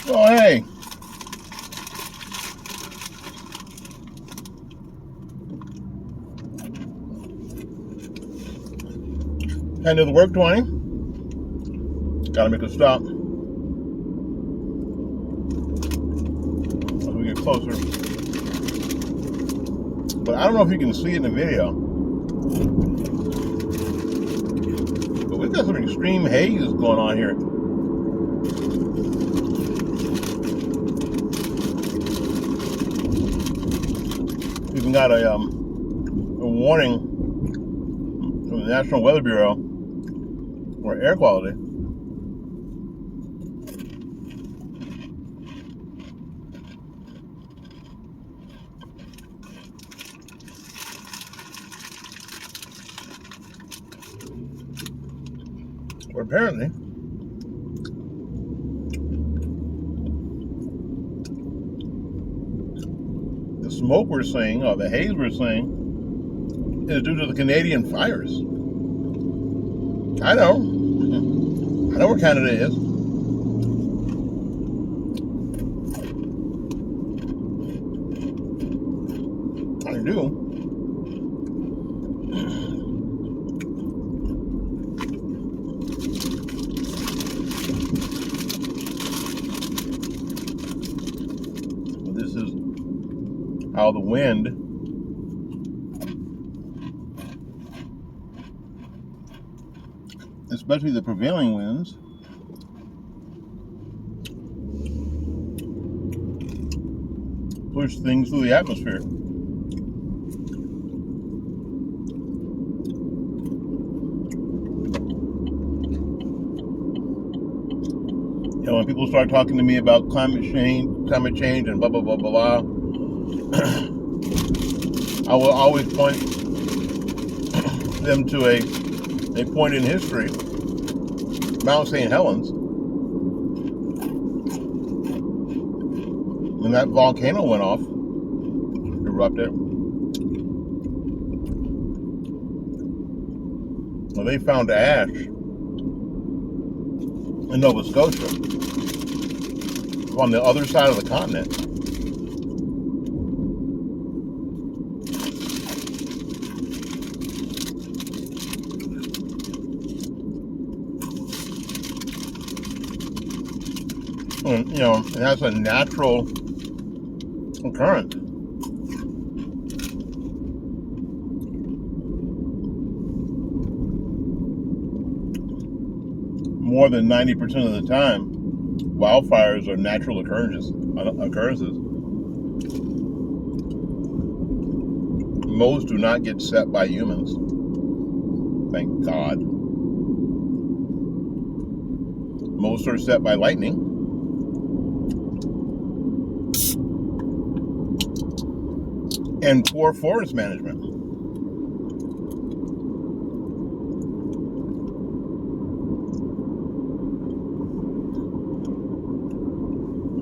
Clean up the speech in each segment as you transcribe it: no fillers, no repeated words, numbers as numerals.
Oh, hey. End of the work 20. Gotta make a stop. As we get closer. But I don't know if you can see it in the video. But we've got some extreme haze going on here. We even got a warning from the National Weather Bureau for air quality. But apparently, the smoke we're seeing, or the haze we're seeing, is due to the Canadian fires. I know where Canada is. I do. But this is how the wind especially the prevailing winds, push things through the atmosphere. You know, when people start talking to me about climate change and blah, blah, blah, blah, I will always point them to a point in history, Mount St. Helens, when that volcano went off, erupted. Well, they found ash in Nova Scotia, on the other side of the continent. And, you know, and that's a natural occurrence. More than 90% of the time, wildfires are natural occurrences. Most do not get set by humans. Thank God. Most are set by lightning. And poor forest management.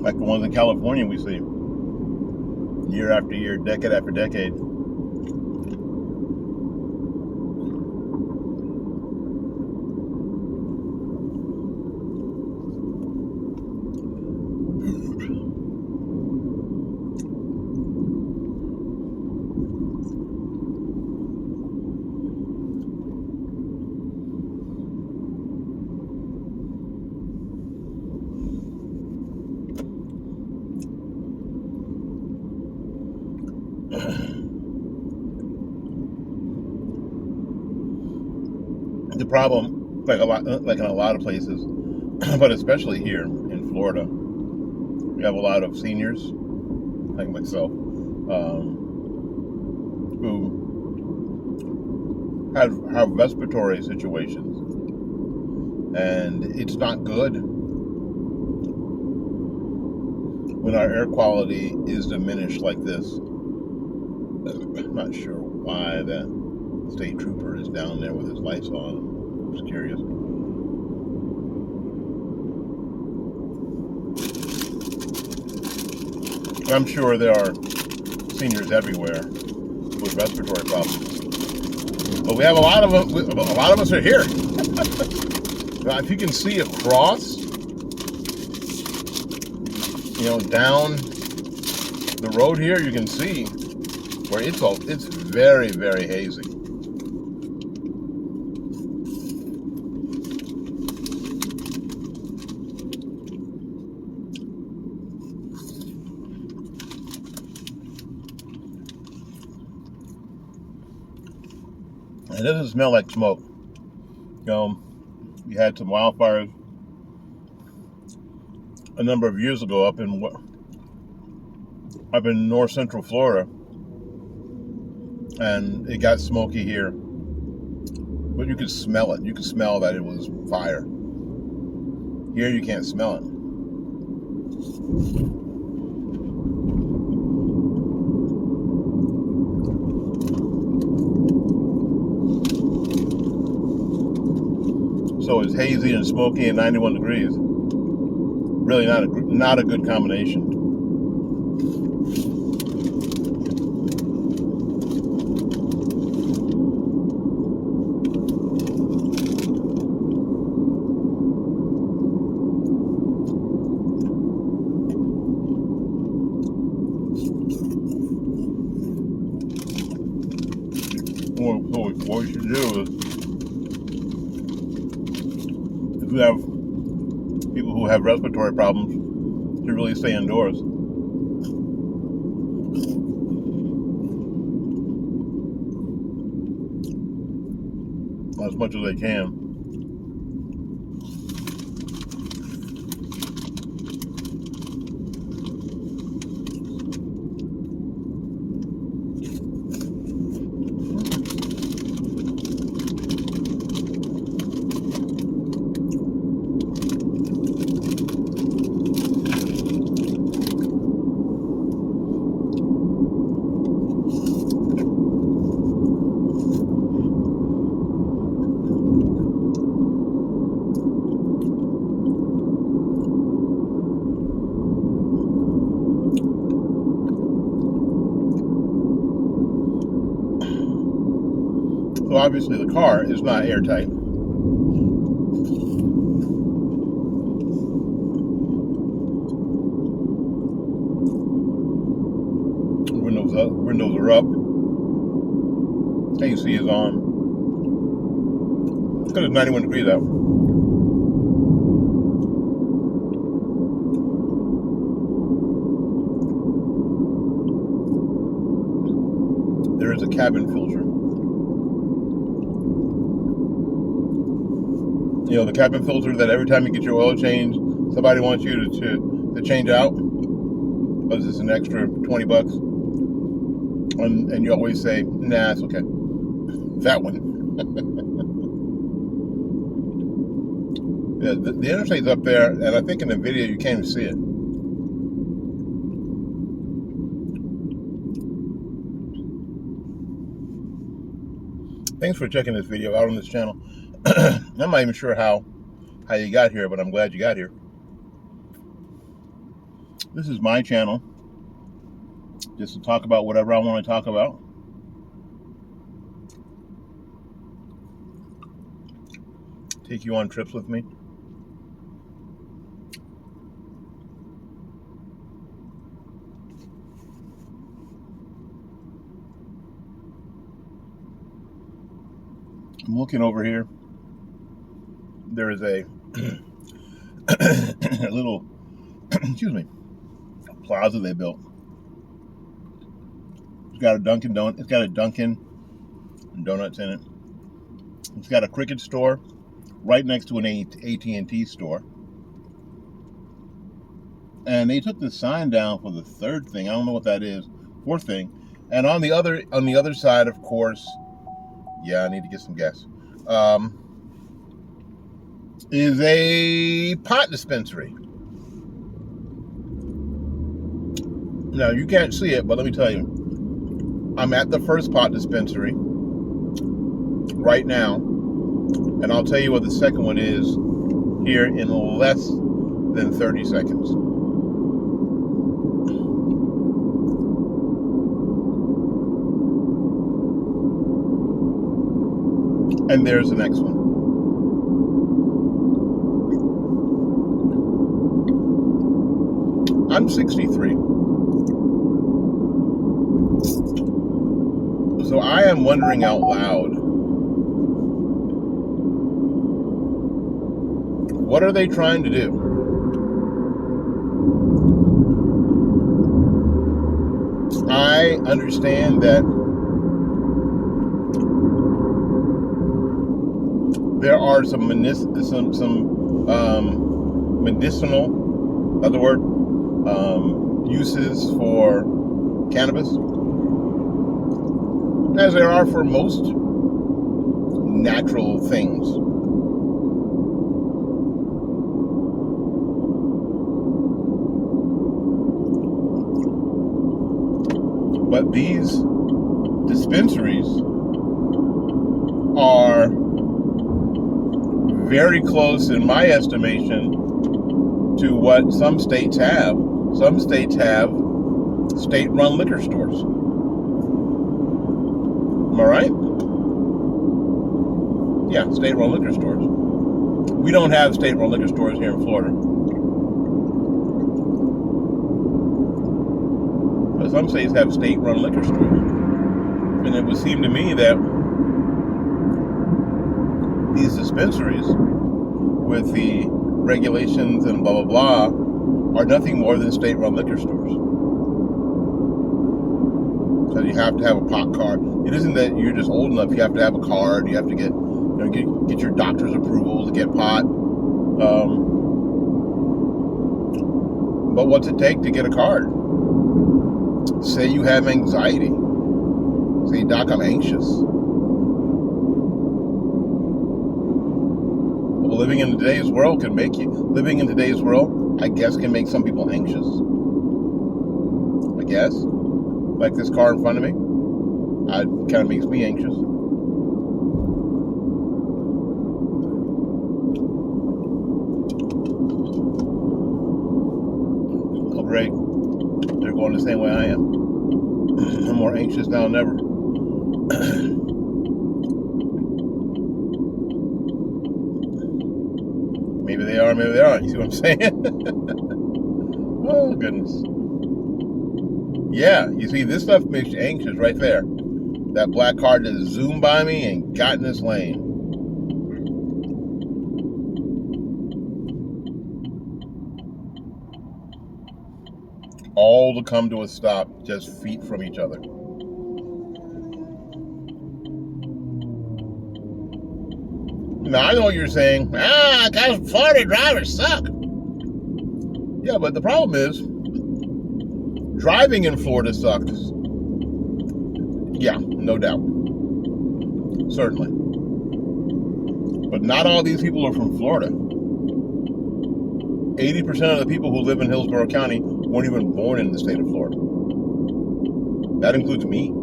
Like the ones in California we see year after year, decade after decade. The problem, like in a lot of places, but especially here in Florida, we have a lot of seniors, like myself, who have respiratory situations, and it's not good when our air quality is diminished like this. I'm not sure why that state trooper is down there with his lights on. I'm just curious. I'm sure there are seniors everywhere with respiratory problems, but we have a lot of them. A lot of us are here. Now, if you can see across down the road here, you can see where it's very, very hazy. It doesn't smell like smoke. We had some wildfires a number of years ago up in north central Florida, and it got smoky here, but you could smell it. You could smell that it was fire. Here you can't smell it. So it's hazy and smoky and 91 degrees. Really not a good combination. What you should do is, if you have people who have respiratory problems, to really stay indoors. As much as they can. So obviously the car is not airtight. Windows are up. AC is on. Because it's 91 degrees out. There is a cabin filter. The cabin filter that every time you get your oil change, somebody wants you to change out, because it's an extra $20, and you always say, nah, it's okay. That one. Yeah, the interstate's up there, and I think in the video you can't even see it. Thanks for checking this video out on this channel. I'm not even sure how you got here, but I'm glad you got here. This is my channel, just to talk about whatever I want to talk about. Take you on trips with me. I'm looking over here. There is a little excuse me, plaza they built. It's got a Dunkin' Donuts. It's got a Dunkin' Donuts in it. It's got a Cricket store right next to an AT&T store. And they took the sign down for the third thing. I don't know what that is. Fourth thing. And on the other side, of course, yeah, I need to get some gas. Is a pot dispensary. Now, you can't see it, but let me tell you. I'm at the first pot dispensary right now, and I'll tell you what the second one is here in less than 30 seconds. And there's the next one. I'm 63. So I am wondering out loud, what are they trying to do? I understand that there are some medicinal, other word, uses for cannabis, as there are for most natural things. But these dispensaries are very close, in my estimation, to what some states have. Some states have state-run liquor stores. Am I right? Yeah, state-run liquor stores. We don't have state-run liquor stores here in Florida. But some states have state-run liquor stores. And it would seem to me that these dispensaries, with the regulations and blah, blah, blah, are nothing more than state-run liquor stores. So you have to have a pot card. It isn't that you're just old enough. You have to have a card. You have to get your doctor's approval to get pot. But what's it take to get a card? Say you have anxiety. Say, Doc, I'm anxious. Well, living in today's world, I guess, can make some people anxious. I guess. Like this car in front of me. It kind of makes me anxious. Oh, great. They're going the same way I am. I'm more anxious now than ever. Maybe they are, maybe they aren't. You see what I'm saying? Oh, goodness. Yeah, you see, this stuff makes you anxious right there. That black car just zoomed by me and got in this lane. All to come to a stop just feet from each other. Now, I know what you're saying. Because Florida drivers suck. Yeah, but the problem is, driving in Florida sucks. Yeah, no doubt. Certainly. But not all these people are from Florida. 80% of the people who live in Hillsborough County weren't even born in the state of Florida. That includes me.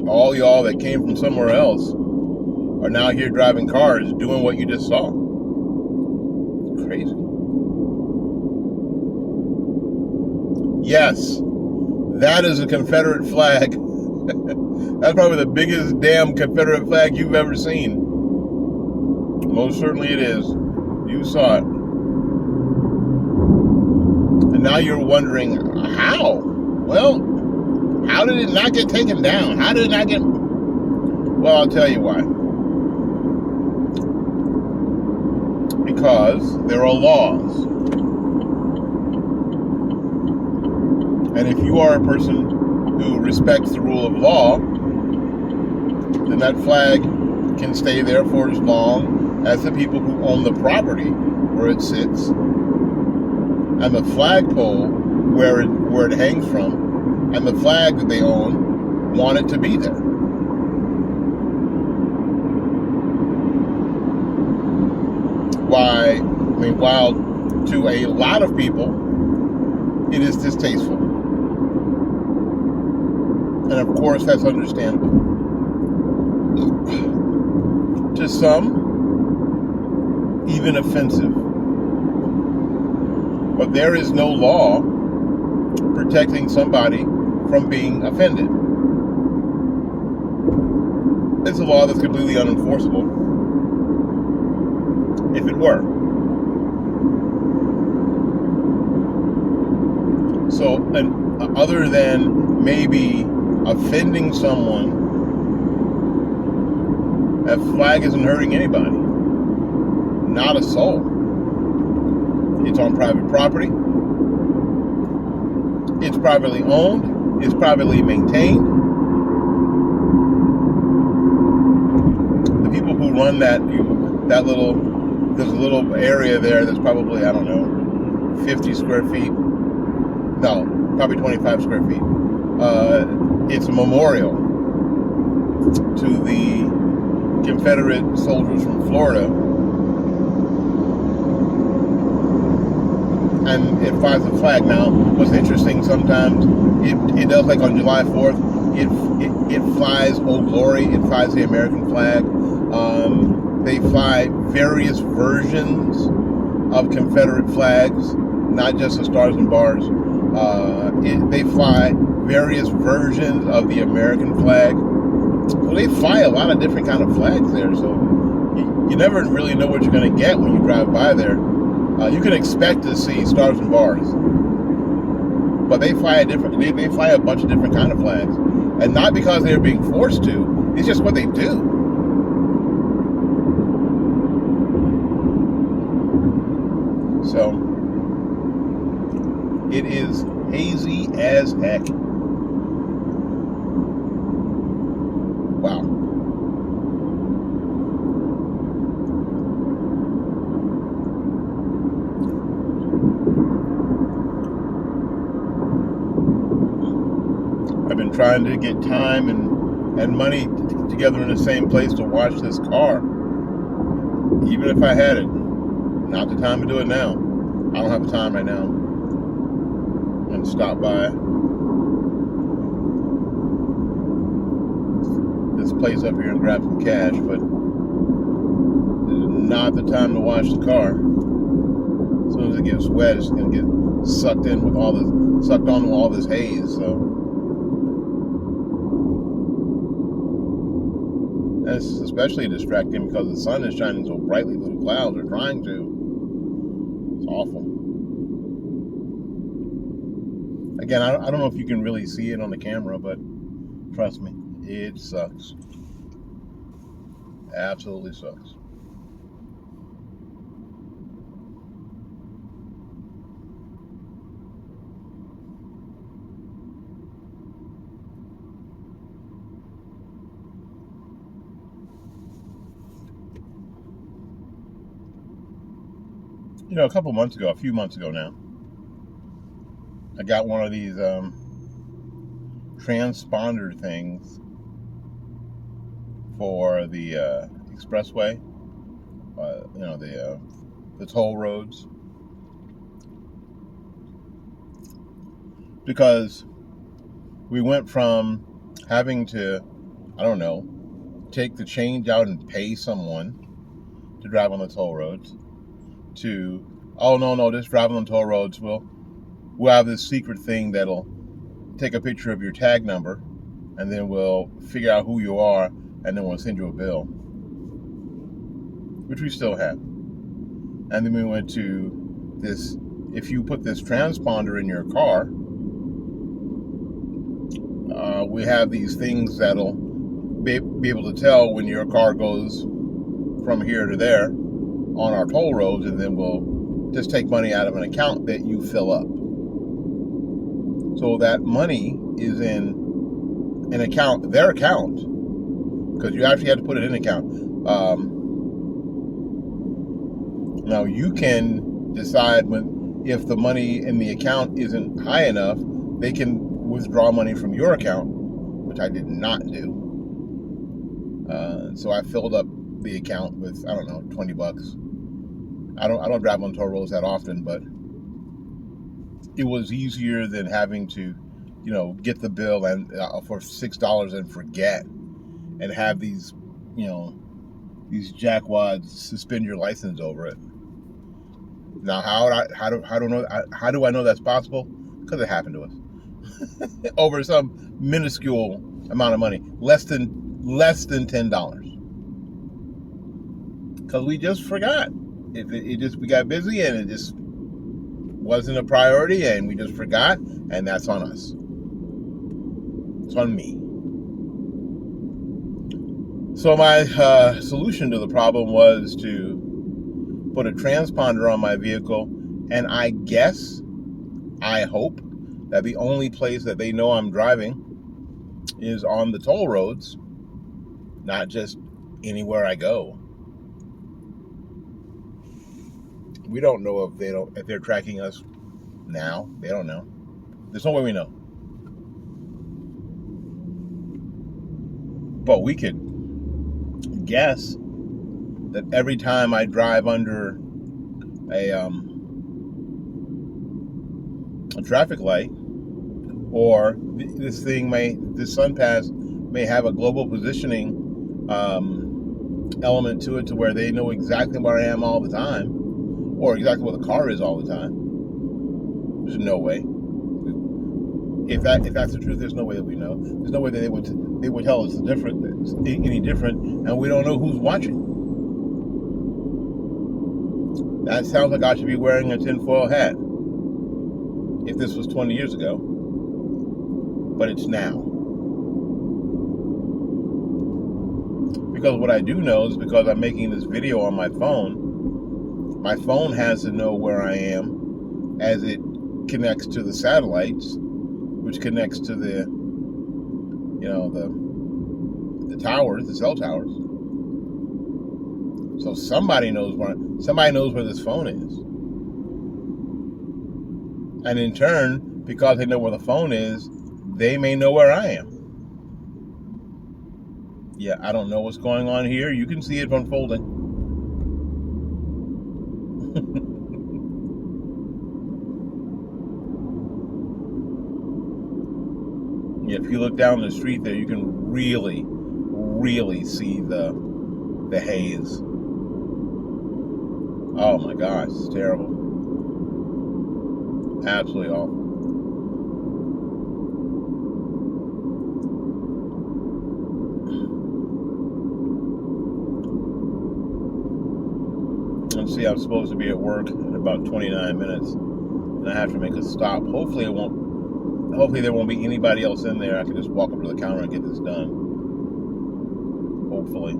All y'all that came from somewhere else are now here driving cars doing what you just saw. It's crazy. Yes, that is a Confederate flag. That's probably the biggest damn Confederate flag you've ever seen. Most certainly it is. You saw it. And now you're wondering, how? Well, how did it not get taken down? How did it not get... Well, I'll tell you why. Because there are laws. And if you are a person who respects the rule of law, then that flag can stay there for as long as the people who own the property where it sits and the flagpole where it hangs from and the flag that they own want it to be there. While to a lot of people it is distasteful. And of course that's understandable. To some, even offensive. But there is no law protecting somebody from being offended. It's a law that's completely unenforceable if it were. So, other than maybe offending someone, that flag isn't hurting anybody. Not a soul. It's on private property. It's privately owned. It's privately maintained. The people who run there's a little area there that's probably, I don't know, 50 square feet. No, probably 25 square feet. It's a memorial to the Confederate soldiers from Florida. And it flies a flag. Now, what's interesting, sometimes it does, like on July 4th, it flies Old Glory, it flies the American flag. They fly various versions of Confederate flags, not just the stars and bars. They fly various versions of the American flag. So they fly a lot of different kind of flags there. So you never really know what you're going to get when you drive by there. You can expect to see stars and bars, but they fly they fly a bunch of different kind of flags, and not because they're being forced to. It's just what they do. So it is hazy as heck. Wow. I've been trying to get time and money together in the same place to wash this car. Even if I had it. Not the time to do it now. I don't have the time right now. I'm going to stop by this place up here and grab some cash, but this is not the time to wash the car. As soon as it gets wet, it's going to get sucked onto all this haze. So that's especially distracting because the sun is shining so brightly through the clouds, or trying to. It's awful. Again, I don't know if you can really see it on the camera, but trust me, it sucks. Absolutely sucks. You know, a few months ago now, I got one of these transponder things for the expressway, the toll roads, because we went from having to, I don't know, take the change out and pay someone to drive on the toll roads, to, oh no, just driving on toll roads, we'll have this secret thing that'll take a picture of your tag number, and then we'll figure out who you are, and then we'll send you a bill, which we still have. And then we went to this, if you put this transponder in your car, we have these things that'll be able to tell when your car goes from here to there on our toll roads, and then we'll just take money out of an account that you fill up. So that money is in an account, their account, because you actually have to put it in an account. Now you can decide if the money in the account isn't high enough, they can withdraw money from your account, which I did not do. So I filled up the account with, I don't know, $20. I don't drive on toll roads that often, but it was easier than having to, get the bill and for $6 and forget, and have these jackwads suspend your license over it. Now, how do I know that's possible? Because it happened to us over some minuscule amount of money, less than less than $10. Because we just forgot. We got busy and it just wasn't a priority and we just forgot, and that's on us. It's on me. So my solution to the problem was to put a transponder on my vehicle, and I hope that the only place that they know I'm driving is on the toll roads, not just anywhere I go. We don't know if they're tracking us now. They don't know. There's no way we know. But we could guess that every time I drive under a traffic light, or this sun pass may have a global positioning element to it, to where they know exactly where I am all the time, or exactly where the car is all the time. There's no way. If that's the truth, there's no way that we know. There's no way that they would tell us any different, and we don't know who's watching. That sounds like I should be wearing a tinfoil hat if this was 20 years ago, but it's now. Because what I do know is, because I'm making this video on my phone has to know where I am as it connects to the satellites, which connects to the towers, the cell towers. So somebody knows where this phone is. And in turn, because they know where the phone is, they may know where I am. Yeah, I don't know what's going on here. You can see it unfolding. Yeah, if you look down the street there, you can really, really see the haze. Oh my gosh, it's terrible. Absolutely awful. Let's see, I'm supposed to be at work in about 29 minutes, and I have to make a stop. Hopefully there won't be anybody else in there. I can just walk up to the counter and get this done. Hopefully.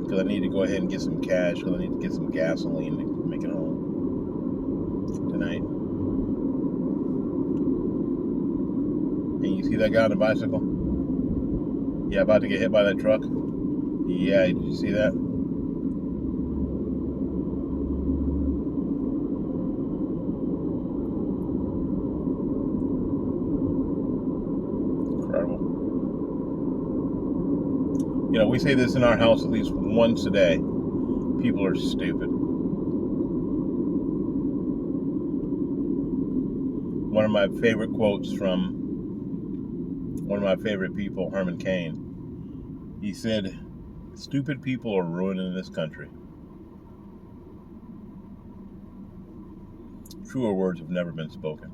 Because I need to go ahead and get some cash, because I need to get some gasoline to make it home tonight. And you see that guy on the bicycle? Yeah, about to get hit by that truck. Yeah, did you see that? You know, we say this in our house at least once a day. People are stupid. One of my favorite quotes from one of my favorite people, Herman Cain. He said, "Stupid people are ruining this country." Truer words have never been spoken.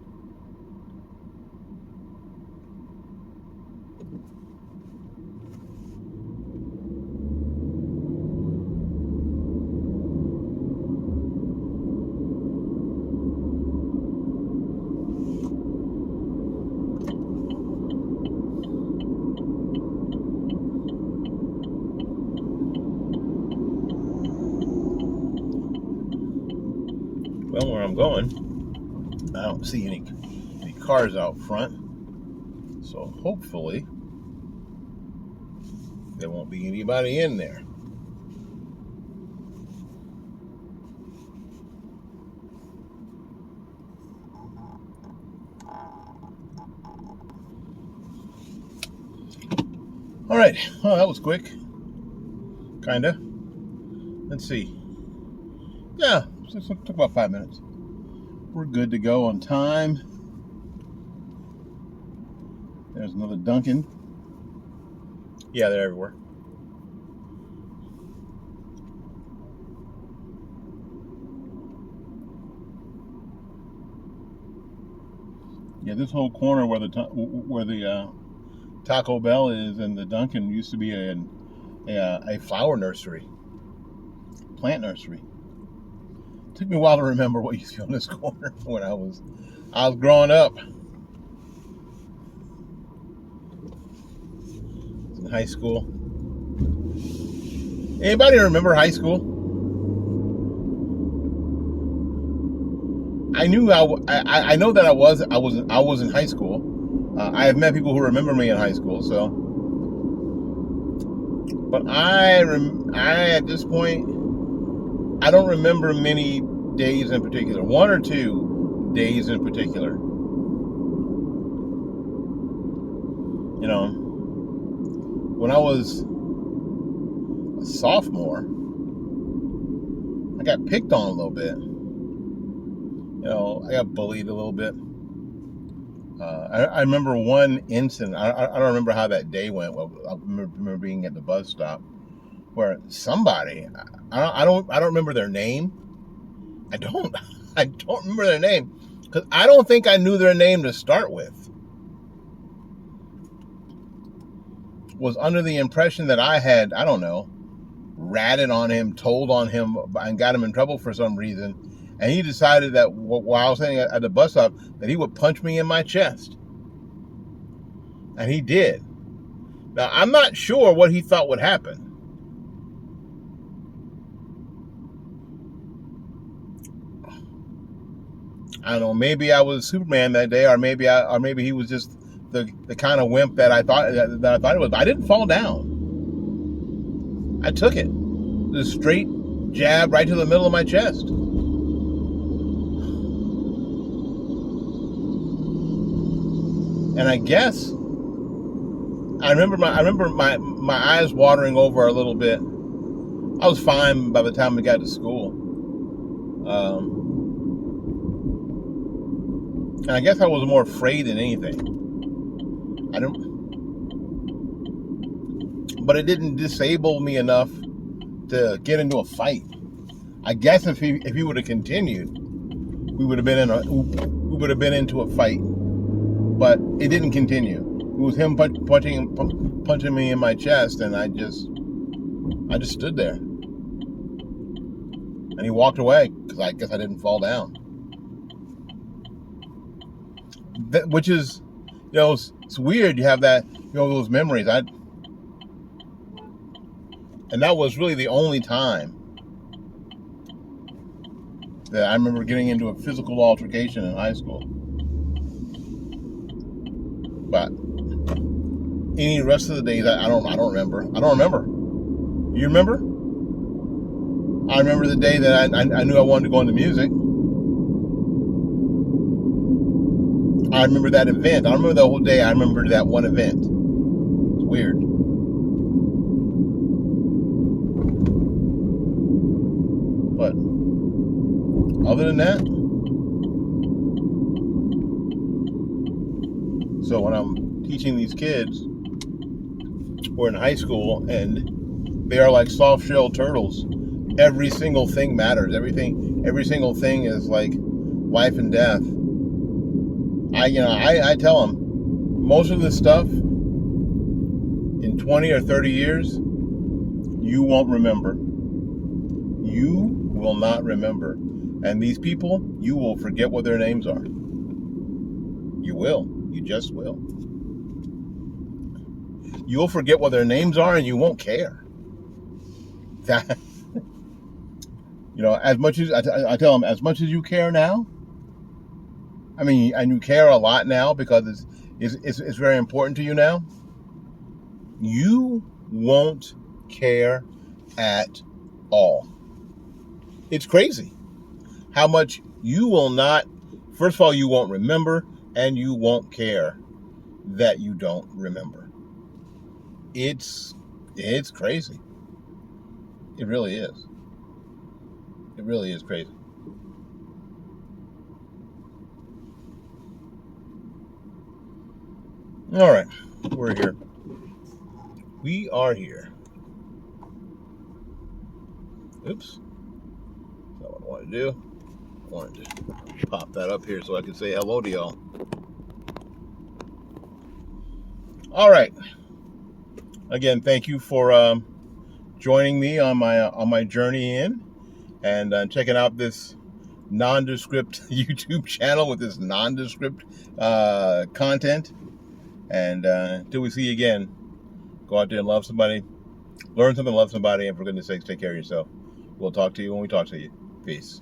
Well, where I'm going, I don't see any cars out front, so hopefully there won't be anybody in there. All right, well, that was quick, kinda. Let's see. Yeah, it took about 5 minutes. We're good to go on time. There's another Dunkin'. Yeah, they're everywhere. Yeah, this whole corner where the Taco Bell is and the Dunkin' used to be a flower nursery, plant nursery. It took me a while to remember what you see on this corner when I was growing up. In high school. Anybody remember high school? I know that I was in high school. I have met people who remember me in high school. So, but I at this point, I don't remember many days in particular. One or two days in particular. You know, when I was a sophomore, I got picked on a little bit. You know, I got bullied a little bit. I remember one incident. I don't remember how that day went. Well, I remember being at the bus stop where somebody, I don't remember their name. I don't remember their name because I don't think I knew their name to start with. Was under the impression that I had, I don't know, ratted on him, told on him, and got him in trouble for some reason. And he decided that while I was sitting at the bus stop, that he would punch me in my chest. And he did. Now, I'm not sure what he thought would happen. I don't know, maybe I was Superman that day, or maybe he was just the kind of wimp that I thought it was. But I didn't fall down. I took it. The straight jab right to the middle of my chest. And I guess I remember my eyes watering over a little bit. I was fine by the time we got to school. And I guess I was more afraid than anything. But it didn't disable me enough to get into a fight. I guess if he would have continued, we would have been into a fight. But it didn't continue. It was him punching me in my chest, and I just stood there. And he walked away because I guess I didn't fall down. Which is, you know, it's weird. You have that, you know, those memories. And that was really the only time that I remember getting into a physical altercation in high school. But any rest of the days, I don't remember. I don't remember. You remember? I remember the day that I knew I wanted to go into music. I remember that event. I don't remember the whole day. I remember that one event. It's weird. But other than that, so when I'm teaching these kids, we're in high school, and they are like soft-shelled turtles. Every single thing matters. Every single thing is like life and death. I tell them, most of this stuff in 20 or 30 years, you won't remember. You will not remember. And these people, you will forget what their names are. You will. You just will. You'll forget what their names are, and you won't care. That, you know, as much as I tell them, as much as you care now. I mean, and you care a lot now because it's very important to you now. You won't care at all. It's crazy how much you will not. First of all, you won't remember, and you won't care that you don't remember. It's crazy. It really is. It really is crazy. All right, we're here. We are here. Oops. That's not what I wanted to do. I wanted to pop that up here so I can say hello to y'all. All right. Again, thank you for joining me on my journey in and checking out this nondescript YouTube channel with this nondescript content. And until we see you again, go out there and love somebody, learn something, love somebody, and for goodness sakes, take care of yourself. We'll talk to you when we talk to you. Peace.